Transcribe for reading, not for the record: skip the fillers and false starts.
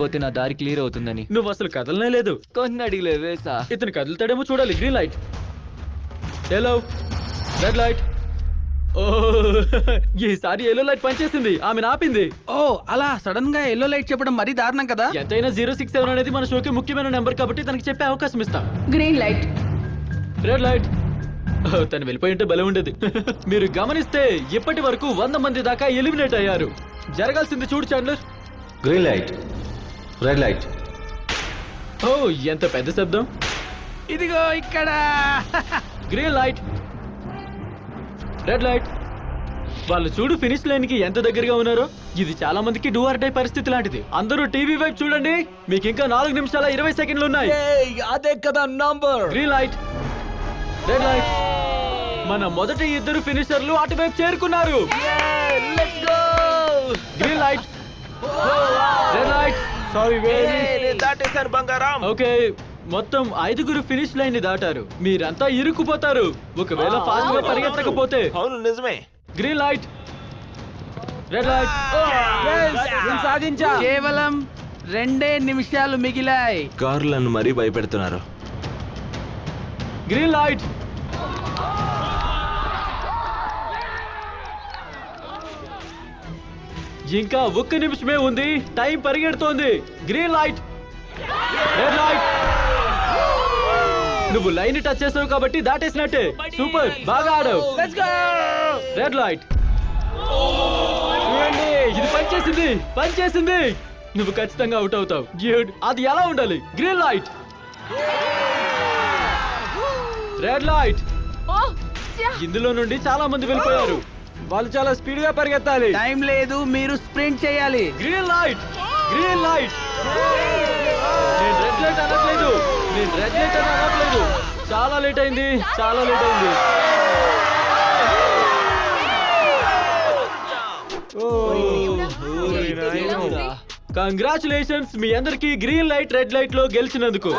పోతే నా దారి క్లియర్ అవుతుందని. నువ్వు అసలు కదలనే లేదు. కొన్ని అడిగిలే వేసా. ఇతను కదులుతాడేమో చూడాలి. Green light, yellow, red light. Oh ఈసారి ఎల్లో లైట్ పనిచేసింది. ఆమె ఆపింది. ఓ అలా సడన్ గా ఎల్లో లైట్ చెప్పడం మరీ దారుణం కదా. ఎంతైనా 067 అనేది మన షోకి ముఖ్యమైన నెంబర్ కాబట్టి తనకి చెప్పే అవకాశం ఇస్తా. Green light, red light. తను వెళ్ళిపోయి ఉంటే భలే ఉండేది. మీరు గమనిస్తే ఇప్పటి వరకు 100 మంది దాకా ఎలిమినేట్ అయ్యారు. జరగాల్సింది చూడు Chandler. Green light, red light. Oh ఎంత పెద్ద శబ్దం. ఇదిగో ఇక్కడ. Green light, red light. వాళ్ళు చూడు ఫినిష్ లైన్ కి ఎంత దగ్గరగా ఉన్నారో. ఇది చాలా మందికి డూ ఆర్ డై పరిస్థితి లాంటిది. అందరూ టీవీ వైపు చూడండి. మీకు ఇంకా 4 నిమిషాల 20 సెకండ్లు ఉన్నాయి. అదే కదా number. Green light, red light. మన మొదటి 2 ఫినిషర్లు అటువైపు చేరుకున్నారు. Green light, red light. దాటేశాను బంగారం. ఓకే, మొత్తం 5 ఫినిష్ లైన్ ని దాటారు. మీరంతా ఇరుక్కుపోతారు ఒకవేళ ఫాస్ట్ గా పరిగెత్తకపోతే. అవును నిజమే. Green light, red light. సాధించా. కేవలం 2 నిమిషాలు మిగిలాయి. కార్లను మరీ భయపెడుతున్నారు. గ్రీన్ లైట్, ఇంకా 1 నిమిషమే ఉంది. టైం పరిగెడుతోంది. Green light, red light. నువ్వు లైన్ టచ్ చేసావు కాబట్టి దాటేసినట్టే. సూపర్, బాగా ఆడావు. Red light. చూడండి, ఇది పనిచేసింది, పనిచేసింది. నువ్వు ఖచ్చితంగా అవుట్ అవుతావు. డ్యూడ్, అది ఎలా ఉండాలి? Green light, red light. ఇందులో నుండి చాలా మంది వెళ్ళిపోయారు. వాళ్ళు చాలా స్పీడ్ గా పరిగెత్తాలి. టైం లేదు, మీరు స్ప్రింట్ చేయాలి. Green light, green light. నేను రెడ్ లైట్ అనట్లేదు, నేను రెడ్ లైట్ అని అనట్లేదు. చాలా లేట్ అయింది, చాలా లేట్ అయింది. కంగ్రాచులేషన్స్ మీ అందరికి గ్రీన్ లైట్ రెడ్ లైట్ లో గెలిచినందుకు.